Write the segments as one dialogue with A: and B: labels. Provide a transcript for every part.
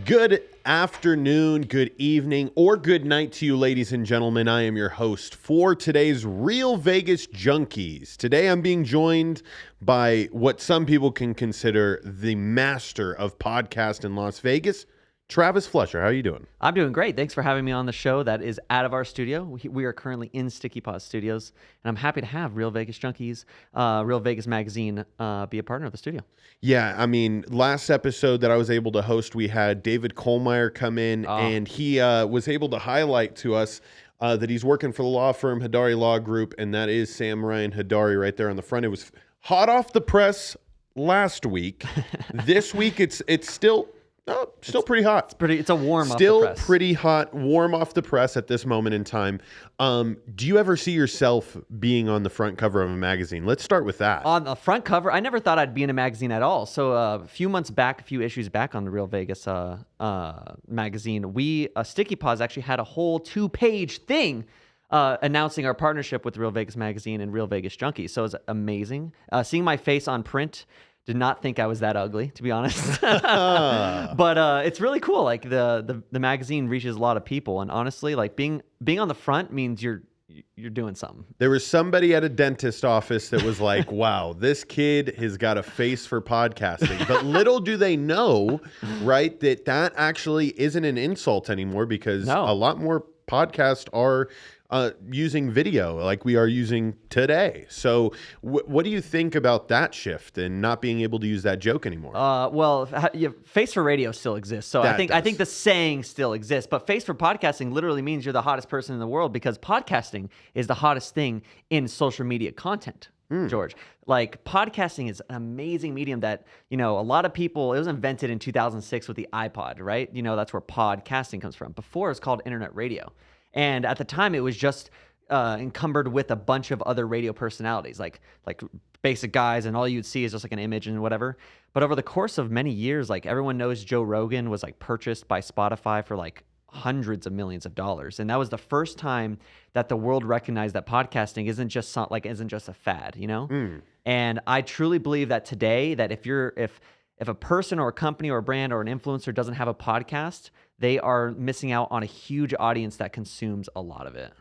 A: Good afternoon, good evening, or good night to you, ladies and gentlemen. I am your host for today's Real Vegas Junkies. Today I'm being joined by what some people can consider the master of podcast in Las Vegas, Travis Fletcher. How are you doing?
B: I'm doing great. Thanks for having me on the show that is out of our studio. We are currently in Sticky Paws Studios, and I'm happy to have Real Vegas Junkies, Real Vegas Magazine, be a partner of the studio.
A: Yeah, I mean, last episode that I was able to host, we had David Kohlmeyer come in, and he was able to highlight to us that he's working for the law firm Hadari Law Group, and that is Sam Ryan Hadari right there on the front. It was hot off the press last week. This week, it's still pretty hot.
B: It's a warm off the
A: Still
B: press.
A: pretty hot, warm off the press at this moment in time. Do you ever see yourself being on the front cover of a magazine? Let's start with that.
B: On the front cover, I never thought I'd be in a magazine at all. So a few issues back on the Real Vegas magazine, Sticky Paws actually had a whole 2-page thing announcing our partnership with Real Vegas Magazine and Real Vegas Junkies. So it was amazing. Seeing my face on print, did not think I was that ugly, to be honest. But it's really cool. Like the magazine reaches a lot of people, and honestly, like being on the front means you're doing something.
A: There was somebody at a dentist office that was like, wow, this kid has got a face for podcasting. But little do they know, right, that actually isn't an insult anymore, because a lot more podcasts are using video like we are using today. So what do you think about that shift and not being able to use that joke anymore?
B: Face for radio still exists. So I think the saying still exists, but face for podcasting literally means you're the hottest person in the world, because podcasting is the hottest thing in social media content. George, like podcasting is an amazing medium that, a lot of people, it was invented in 2006 with the iPod, right? That's where podcasting comes from. Before, it was called internet radio. And at the time, it was just encumbered with a bunch of other radio personalities, like basic guys, and all you'd see is just like an image and whatever. But over the course of many years, like everyone knows Joe Rogan was like purchased by Spotify for like hundreds of millions of dollars. And that was the first time that the world recognized that podcasting isn't just a fad, And I truly believe that today, that if a person or a company or a brand or an influencer doesn't have a podcast, they are missing out on a huge audience that consumes a lot of it.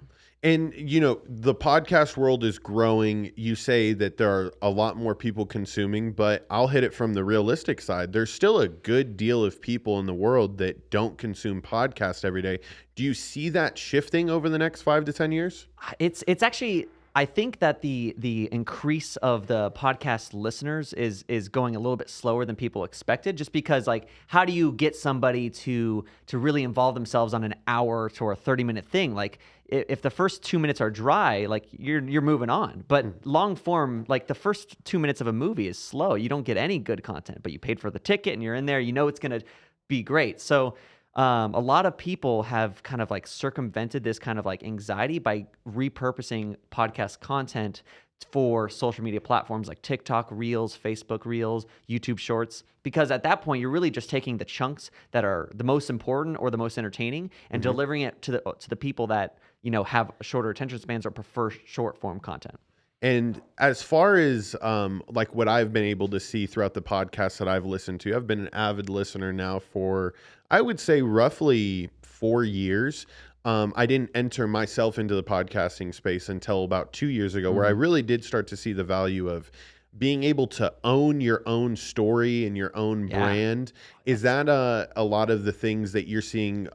A: And, the podcast world is growing. You say that there are a lot more people consuming, but I'll hit it from the realistic side. There's still a good deal of people in the world that don't consume podcasts every day. Do you see that shifting over the next 5 to 10 years?
B: It's actually, I think that the increase of the podcast listeners is going a little bit slower than people expected, just because, like, how do you get somebody to really involve themselves on an hour to a 30-minute thing? Like, if the first 2 minutes are dry, like you're moving on. But long form, like the first 2 minutes of a movie is slow. You don't get any good content, but you paid for the ticket and you're in there, it's going to be great. So a lot of people have kind of like circumvented this kind of like anxiety by repurposing podcast content for social media platforms like TikTok Reels, Facebook Reels, YouTube Shorts, because at that point you're really just taking the chunks that are the most important or the most entertaining and delivering it to the people that have shorter attention spans or prefer short form content.
A: And as far as like what I've been able to see throughout the podcasts that I've listened to, I've been an avid listener now for, I would say, roughly 4 years. I didn't enter myself into the podcasting space until about 2 years ago, where I really did start to see the value of being able to own your own story and your own brand. Is that a lot of the things that you're seeing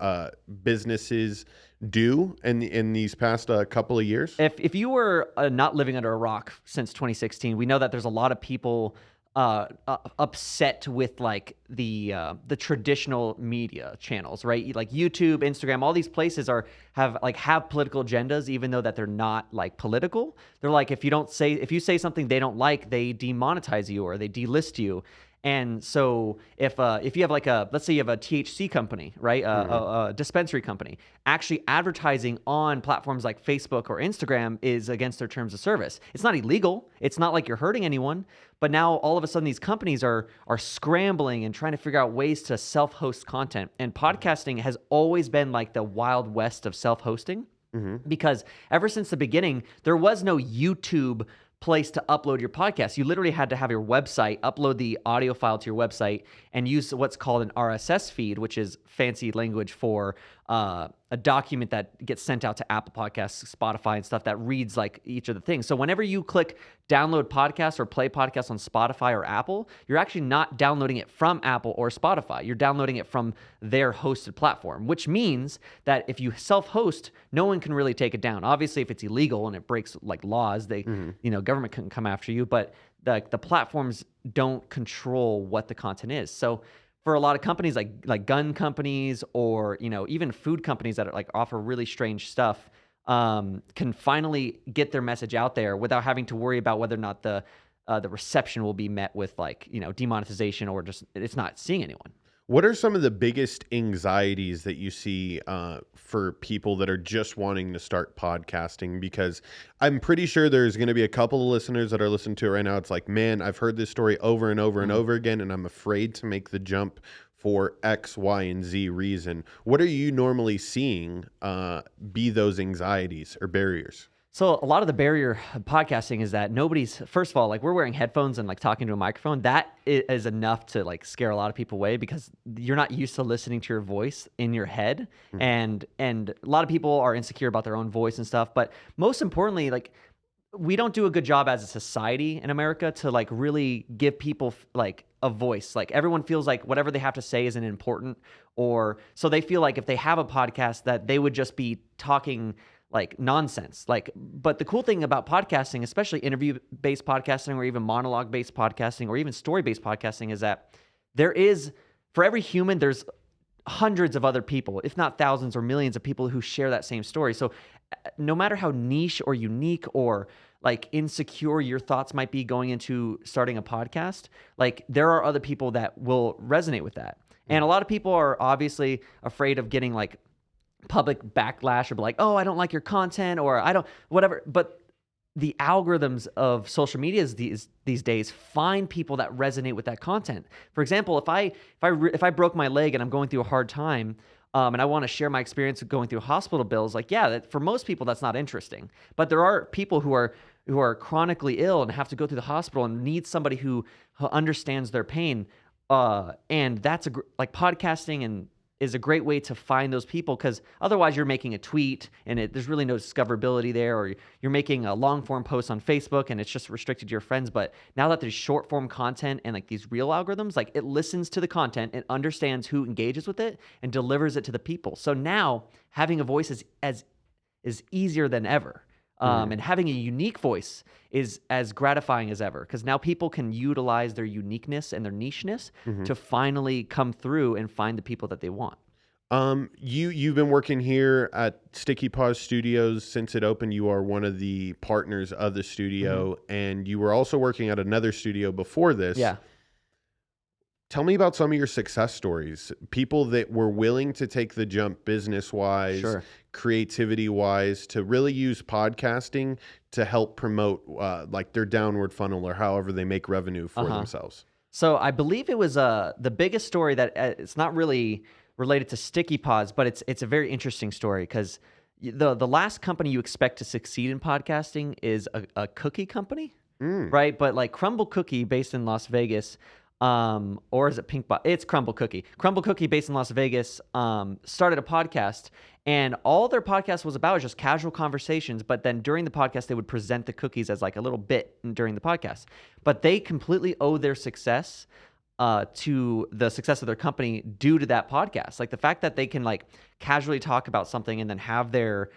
A: businesses do in these past couple of years?
B: If you were not living under a rock since 2016, we know that there's a lot of people upset with like the traditional media channels, right? Like YouTube, Instagram, all these places have political agendas, even though that they're not like political. They're like, if you say something they don't like, they demonetize you or they delist you. And so if you have let's say you have a THC company, right? A dispensary company, actually advertising on platforms like Facebook or Instagram is against their terms of service. It's not illegal. It's not like you're hurting anyone. But now all of a sudden these companies are scrambling and trying to figure out ways to self-host content. And podcasting has always been like the Wild West of self-hosting, because ever since the beginning, there was no YouTube place to upload your podcast. You literally had to have your website, upload the audio file to your website, and use what's called an RSS feed, which is fancy language for a document that gets sent out to Apple Podcasts, Spotify, and stuff that reads like each of the things. So whenever you click download podcast or play podcast on Spotify or Apple, you're actually not downloading it from Apple or Spotify. You're downloading it from their hosted platform, which means that if you self-host, no one can really take it down. Obviously, if it's illegal and it breaks like laws, they, government couldn't come after you, but the platforms don't control what the content is. So for a lot of companies like gun companies or even food companies that are like offer really strange stuff, can finally get their message out there without having to worry about whether or not the reception will be met with demonetization or just it's not seeing anyone.
A: What are some of the biggest anxieties that you see for people that are just wanting to start podcasting? Because I'm pretty sure there's going to be a couple of listeners that are listening to it right now. It's like, man, I've heard this story over and over and over again, and I'm afraid to make the jump for X, Y, and Z reason. What are you normally seeing be those anxieties or barriers?
B: So a lot of the barrier of podcasting is that first of all, like we're wearing headphones and like talking to a microphone. That is enough to like scare a lot of people away because you're not used to listening to your voice in your head. And a lot of people are insecure about their own voice and stuff. But most importantly, like we don't do a good job as a society in America to like really give people like a voice. Like everyone feels like whatever they have to say isn't important, or so they feel like if they have a podcast that they would just be talking like nonsense. But the cool thing about podcasting, especially interview-based podcasting or even monologue-based podcasting or even story-based podcasting, is that for every human, there's hundreds of other people, if not thousands or millions of people who share that same story. So no matter how niche or unique or like insecure your thoughts might be going into starting a podcast, like there are other people that will resonate with that. And a lot of people are obviously afraid of getting like public backlash or be like, oh, I don't like your content or I don't, whatever. But the algorithms of social media these days find people that resonate with that content. For example, if I broke my leg and I'm going through a hard time, and I want to share my experience of going through hospital bills, like, for most people that's not interesting. But there are people who are chronically ill and have to go through the hospital and need somebody who understands their pain. And that's like podcasting and is a great way to find those people, because otherwise you're making a tweet and there's really no discoverability there, or you're making a long form post on Facebook and it's just restricted to your friends. But now that there's short form content and like these real algorithms, like it listens to the content, it understands who engages with it and delivers it to the people. So now having a voice is easier than ever. And having a unique voice is as gratifying as ever, because now people can utilize their uniqueness and their nicheness to finally come through and find the people that they want.
A: You've been working here at Sticky Paws Studios since it opened. You are one of the partners of the studio, and you were also working at another studio before this.
B: Yeah.
A: Tell me about some of your success stories. People that were willing to take the jump business-wise, creativity-wise, to really use podcasting to help promote like their downward funnel or however they make revenue for themselves.
B: So I believe it was the biggest story that it's not really related to Sticky Paws, but it's a very interesting story, because the last company you expect to succeed in podcasting is a cookie company, right? But like Crumble Cookie, based in Las Vegas, or is it Pink Box? It's Crumble Cookie. Crumble Cookie, based in Las Vegas, started a podcast, and all their podcast was about is just casual conversations. But then during the podcast, they would present the cookies as like a little bit during the podcast. But they completely owe their success to the success of their company due to that podcast. Like the fact that they can like casually talk about something and then have their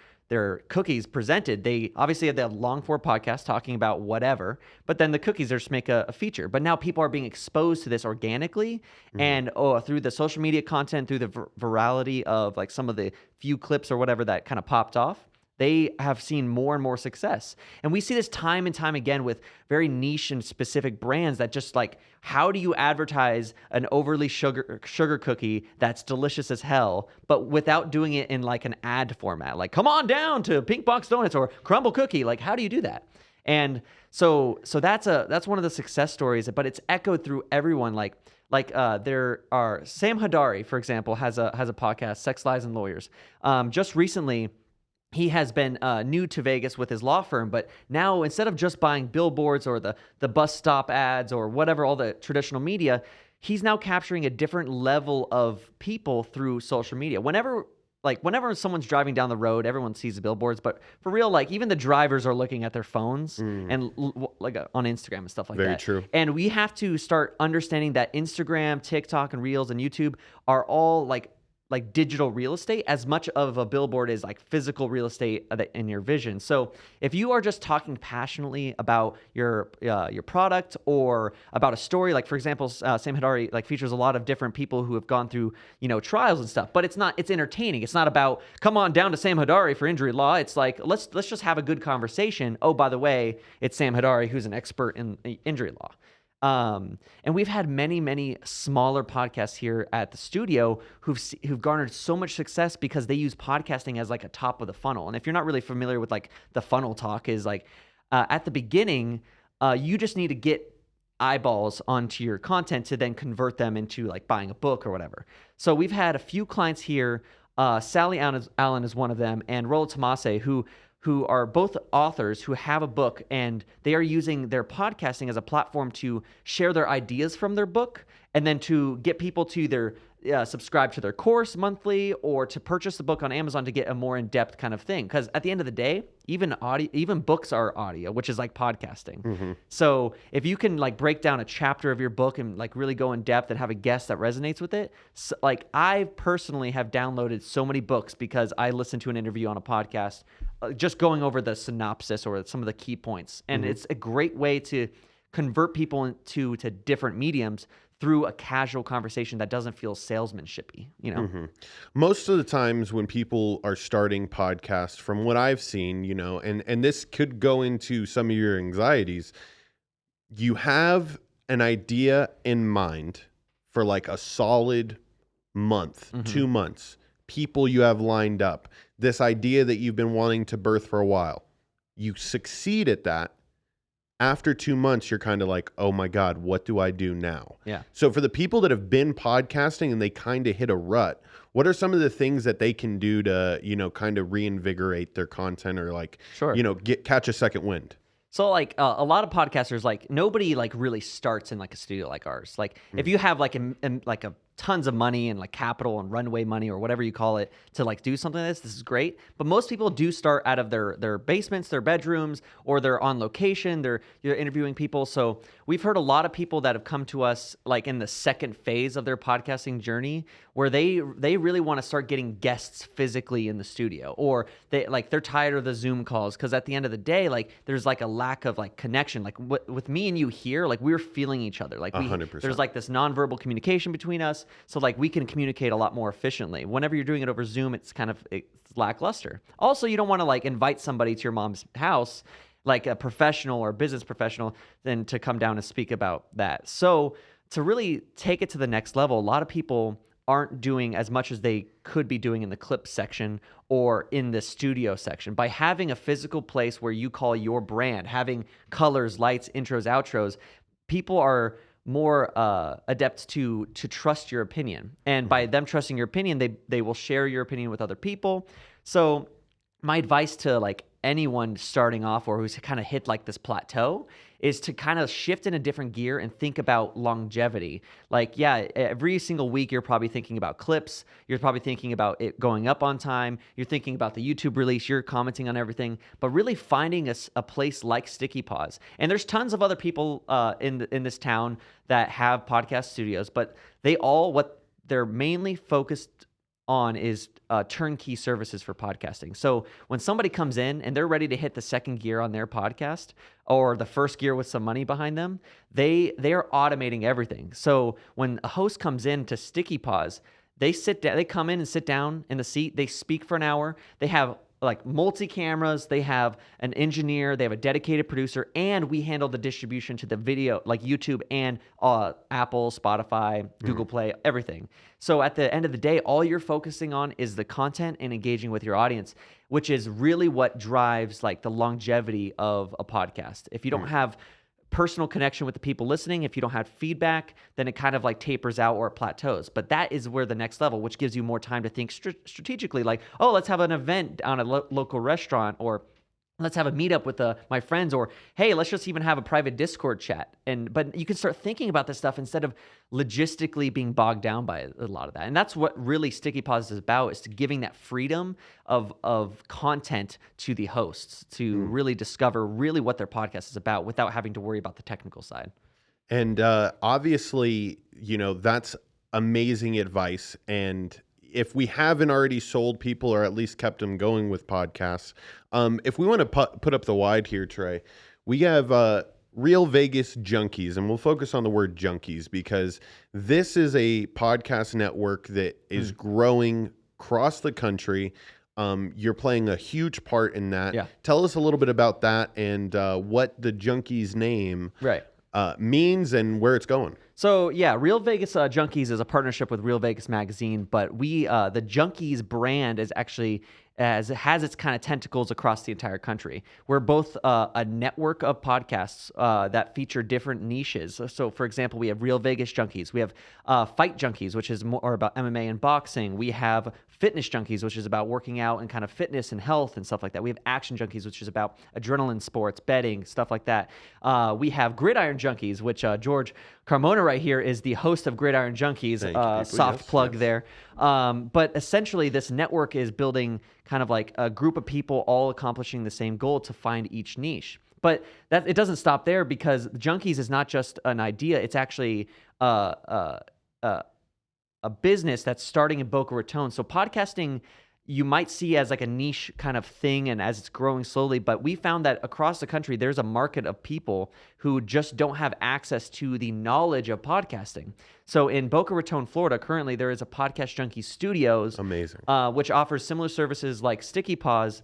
B: cookies presented. They obviously have the long form podcast talking about whatever, but then the cookies just make a feature. But now people are being exposed to this organically and through the social media content, through the virality of like some of the few clips or whatever that kind of popped off. They have seen more and more success. And we see this time and time again with very niche and specific brands that just like, how do you advertise an overly sugar cookie that's delicious as hell, but without doing it in like an ad format? Like, come on down to Pink Box Donuts or Crumble Cookie. Like, how do you do that? And so that's one of the success stories, but it's echoed through everyone. Like there are Sam Hadari, for example, has a podcast, Sex, Lies, and Lawyers. Just recently, he has been new to Vegas with his law firm, but now instead of just buying billboards or the bus stop ads or whatever, all the traditional media, he's now capturing a different level of people through social media. Whenever someone's driving down the road, everyone sees the billboards, but for real, like even the drivers are looking at their phones and like on Instagram and stuff like that.
A: Very true.
B: And we have to start understanding that Instagram, TikTok, and Reels and YouTube are all like digital real estate as much of a billboard is like physical real estate in your vision. So if you are just talking passionately about your product or about a story, like for example, Sam Hadari like features a lot of different people who have gone through, trials and stuff, but it's entertaining. It's not about come on down to Sam Hadari for injury law. It's like, let's just have a good conversation. Oh, by the way, it's Sam Hadari, who's an expert in injury law. And we've had many, many smaller podcasts here at the studio who've garnered so much success because they use podcasting as like a top of the funnel. And if you're not really familiar with like the funnel talk is like, at the beginning, you just need to get eyeballs onto your content to then convert them into like buying a book or whatever. So we've had a few clients here. Sally Allen is one of them, and Rollo Tomase, who are both authors who have a book, and they are using their podcasting as a platform to share their ideas from their book and then to get people to either subscribe to their course monthly or to purchase the book on Amazon to get a more in-depth kind of thing. Because at the end of the day, even books are audio, which is like podcasting. Mm-hmm. So if you can like break down a chapter of your book and like really go in depth and have a guest that resonates with it, so, like I personally have downloaded so many books because I listened to an interview on a podcast just going over the synopsis or some of the key points. And it's a great way to convert people to different mediums through a casual conversation that doesn't feel salesmanshipy,
A: Mm-hmm. Most of the times when people are starting podcasts, from what I've seen, and this could go into some of your anxieties, you have an idea in mind for like a solid month, 2 months, people you have lined up, this idea that you've been wanting to birth for a while. You succeed at that. After 2 months, you're kind of like, oh my God, what do I do now?
B: Yeah.
A: So for the people that have been podcasting and they kind of hit a rut, what are some of the things that they can do to, kind of reinvigorate their content or like, catch a second wind?
B: So like a lot of podcasters, like nobody like really starts in like a studio like ours. Like if you have like a tons of money and like capital and runway money or whatever you call it to like do something like this is great. But most people do start out of their basements, their bedrooms, or they're on location. You're interviewing people. So we've heard a lot of people that have come to us like in the second phase of their podcasting journey where they really want to start getting guests physically in the studio, or they're tired of the Zoom calls because at the end of the day, like there's like a lack of like connection. Like with me and you here, like we're feeling each other. Like
A: 100%.
B: There's like this nonverbal communication between us. So like we can communicate a lot more efficiently. Whenever you're doing it over Zoom, it's lackluster. Also, you don't want to like invite somebody to your mom's house, like a professional or business professional, then to come down and speak about that. So to really take it to the next level, a lot of people aren't doing as much as they could be doing in the clip section or in the studio section. By having a physical place where you call your brand, having colors, lights, intros, outros, people are more adept to trust your opinion. And by them trusting your opinion, they will share your opinion with other people. So my advice to like anyone starting off or who's kind of hit like this plateau is to kind of shift in a different gear and think about longevity. Like, yeah, every single week you're probably thinking about clips. You're probably thinking about it going up on time. You're thinking about the YouTube release. You're commenting on everything. But really finding a place like Sticky Paws. And there's tons of other people in this town that have podcast studios, but what they're mainly focused on is turnkey services for podcasting. So when somebody comes in and they're ready to hit the second gear on their podcast or the first gear with some money behind them, they are automating everything. So when a host comes in to Sticky Paws, they come in and sit down in the seat, they speak for an hour, they have like multi-cameras, they have an engineer, they have a dedicated producer, and we handle the distribution to the video, like YouTube and Apple, Spotify, Google Play, everything. So at the end of the day, all you're focusing on is the content and engaging with your audience, which is really what drives like the longevity of a podcast. If you don't have personal connection with the people listening. If you don't have feedback, then it kind of like tapers out or it plateaus. But that is where the next level, which gives you more time to think strategically, like, oh, let's have an event on a local restaurant, or let's have a meetup with my friends, or hey, let's just even have a private Discord chat. But you can start thinking about this stuff instead of logistically being bogged down by a lot of that. And that's what really Sticky Paws is about, is to giving that freedom of content to the hosts to really discover really what their podcast is about without having to worry about the technical side.
A: And obviously, that's amazing advice. And if we haven't already sold people or at least kept them going with podcasts, if we want to put up the wide here, Trey, we have Real Vegas Junkies, and we'll focus on the word junkies because this is a podcast network that is growing across the country. You're playing a huge part in that.
B: Yeah.
A: Tell us a little bit about that and what the Junkies name means and where it's going.
B: So yeah, Real Vegas Junkies is a partnership with Real Vegas Magazine, but we the Junkies brand is actually has its kind of tentacles across the entire country. We're both a network of podcasts that feature different niches. So for example, we have Real Vegas Junkies. We have Fight Junkies, which is more about MMA and boxing. We have Fitness Junkies, which is about working out and kind of fitness and health and stuff like that. We have Action Junkies, which is about adrenaline sports, betting, stuff like that. We have Gridiron Junkies, which George Carmona right here is the host of Gridiron Junkies. Soft plug there. But essentially, this network is building kind of like a group of people all accomplishing the same goal to find each niche. But it doesn't stop there, because Junkies is not just an idea. It's actually a business that's starting in Boca Raton. So podcasting, you might see as like a niche kind of thing and as it's growing slowly, but we found that across the country, there's a market of people who just don't have access to the knowledge of podcasting. So in Boca Raton, Florida, currently there is a Podcast Junkie Studios.
A: Amazing.
B: Which offers similar services like Sticky Paws.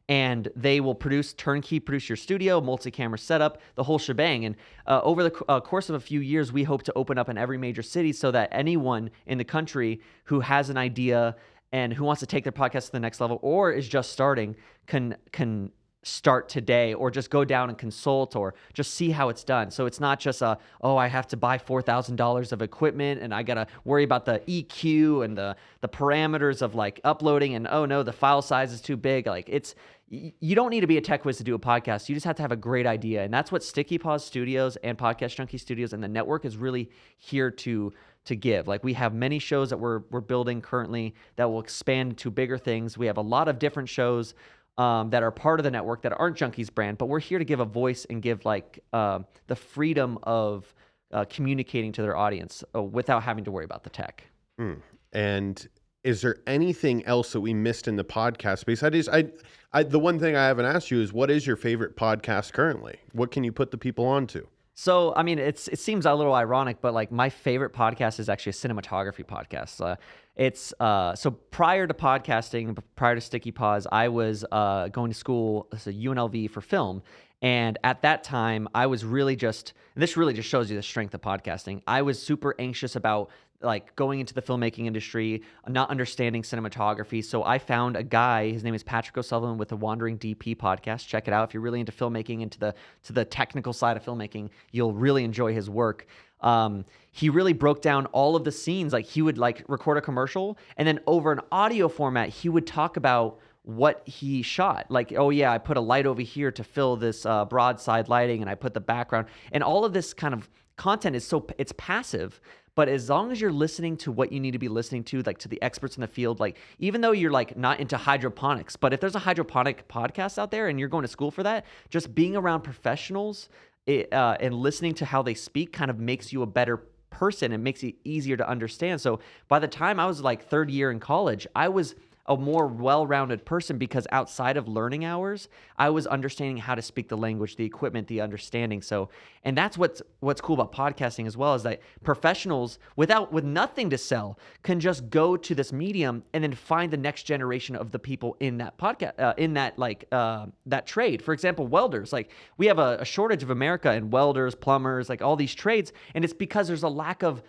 B: And they will turnkey produce your studio, multi-camera setup, the whole shebang. And over the course of a few years, we hope to open up in every major city so that anyone in the country who has an idea and who wants to take their podcast to the next level or is just starting can start today, or just go down and consult, or just see how it's done. So it's not just I have to buy $4,000 of equipment and I got to worry about the EQ and the parameters of like uploading, and oh no, the file size is too big. Like you don't need to be a tech whiz to do a podcast. You just have to have a great idea. And that's what Sticky Paws Studios and Podcast Junkie Studios and the network is really here to give. Like, we have many shows that we're building currently that will expand to bigger things. We have a lot of different shows that are part of the network that aren't Junkies brand, but we're here to give a voice and give like the freedom of communicating to their audience without having to worry about the tech.
A: And is there anything else that we missed in the podcast space? The one thing I haven't asked you is, what is your favorite podcast currently? What can you put the people onto?
B: So, I mean, it seems a little ironic, but like my favorite podcast is actually a cinematography podcast. So prior to podcasting, prior to Sticky Paws, I was going to school, so UNLV, for film. And at that time, I was really just shows you the strength of podcasting. I was super anxious about like going into the filmmaking industry, not understanding cinematography. So I found a guy, his name is Patrick O'Sullivan, with the Wandering DP podcast. Check it out. If you're really into filmmaking, into the technical side of filmmaking, you'll really enjoy his work. He really broke down all of the scenes. Like, he would like record a commercial, and then over an audio format, he would talk about what he shot. Like, oh yeah, I put a light over here to fill this broadside lighting, and I put the background, and all of this kind of content it's passive. But as long as you're listening to what you need to be listening to, like to the experts in the field, like even though you're like not into hydroponics, but if there's a hydroponic podcast out there and you're going to school for that, just being around professionals and listening to how they speak kind of makes you a better person and makes it easier to understand. So by the time I was like third year in college, I was a more well-rounded person, because outside of learning hours, I was understanding how to speak the language, the equipment, the understanding. So, and that's what's cool about podcasting as well, is that professionals with nothing to sell can just go to this medium and then find the next generation of the people in that podcast, in that that trade. For example, welders. Like, we have a shortage of America in welders, plumbers, like all these trades, and it's because there's a lack of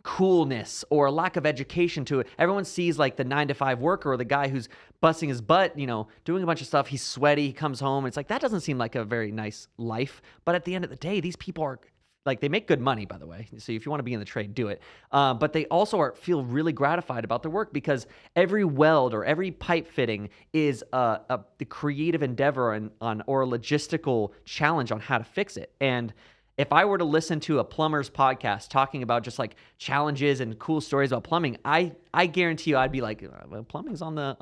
B: coolness or a lack of education to it. Everyone sees like the 9-to-5 worker or the guy who's busting his butt, doing a bunch of stuff. He's sweaty. He comes home. It's like, that doesn't seem like a very nice life. But at the end of the day, these people are like, they make good money, by the way. So if you want to be in the trade, do it. But they also feel really gratified about their work because every weld or every pipe fitting is the creative endeavor or a logistical challenge on how to fix it. And if I were to listen to a plumber's podcast talking about just like challenges and cool stories about plumbing, I guarantee you I'd be like, well, plumbing's on the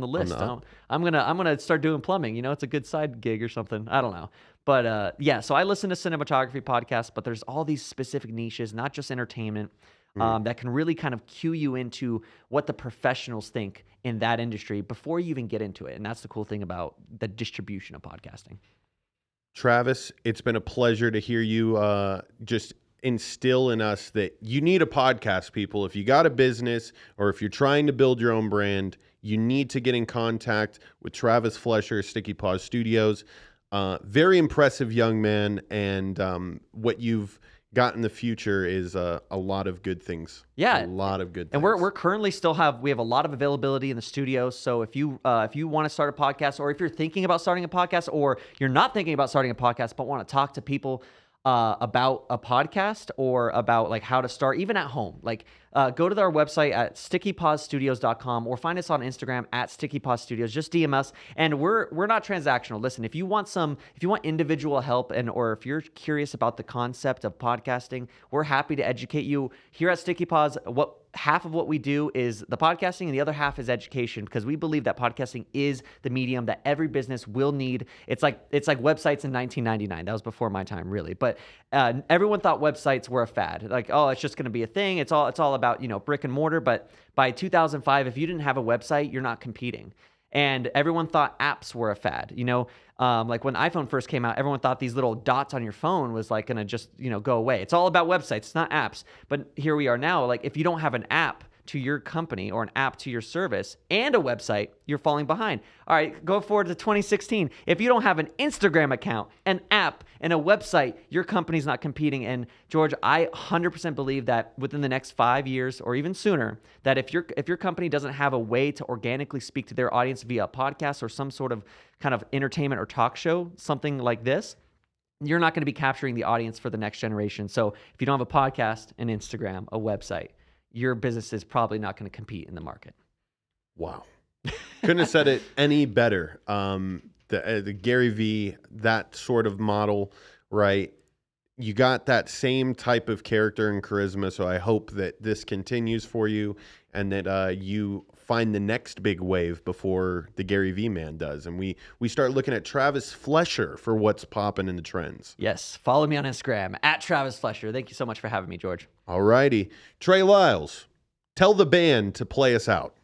B: list. I'm gonna start doing plumbing. It's a good side gig or something. I don't know. But yeah, so I listen to cinematography podcasts, but there's all these specific niches, not just entertainment, that can really kind of cue you into what the professionals think in that industry before you even get into it. And that's the cool thing about the distribution of podcasting.
A: Travis, it's been a pleasure to hear you just instill in us that you need a podcast, people. If you got a business or if you're trying to build your own brand, you need to get in contact with Travis Flesher, Sticky Paws Studios. Very impressive young man, and what you've got in the future is a lot of good things.
B: Yeah,
A: a lot of good things.
B: And we're currently we have a lot of availability in the studio. So if you want to start a podcast, or if you're thinking about starting a podcast, or you're not thinking about starting a podcast but want to talk to people about a podcast or about like how to start, even at home, like go to our website at stickypawsstudios.com or find us on Instagram at stickypawsstudios. Just DM us, and we're not transactional. Listen, if you want individual help, or if you're curious about the concept of podcasting, we're happy to educate you here at Sticky Paws. Half of what we do is the podcasting, and the other half is education, because we believe that podcasting is the medium that every business will need. It's like websites in 1999. That was before my time, really. But everyone thought websites were a fad. Like, oh, it's just going to be a thing. It's all about brick and mortar. But by 2005, if you didn't have a website, you're not competing. And everyone thought apps were a fad. Like when iPhone first came out, everyone thought these little dots on your phone was like going to just, go away. It's all about websites. It's not apps. But here we are now. Like if you don't have an app to your company or an app to your service and a website, you're falling behind. All right, go forward to 2016. If you don't have an Instagram account, an app, and a website, your company's not competing. And George, I 100% believe that within the next 5 years or even sooner, that if your company doesn't have a way to organically speak to their audience via a podcast or some sort of kind of entertainment or talk show, something like this, you're not going to be capturing the audience for the next generation. So if you don't have a podcast, an Instagram, a website, your business is probably not going to compete in the market.
A: Wow. Couldn't have said it any better. The Gary V, that sort of model, right? You got that same type of character and charisma. So I hope that this continues for you, and that you find the next big wave before the Gary V man does. And we start looking at Travis Flesher for what's popping in the trends.
B: Yes. Follow me on Instagram at Travis Flesher. Thank you so much for having me, George.
A: All righty. Trey Lyles, tell the band to play us out.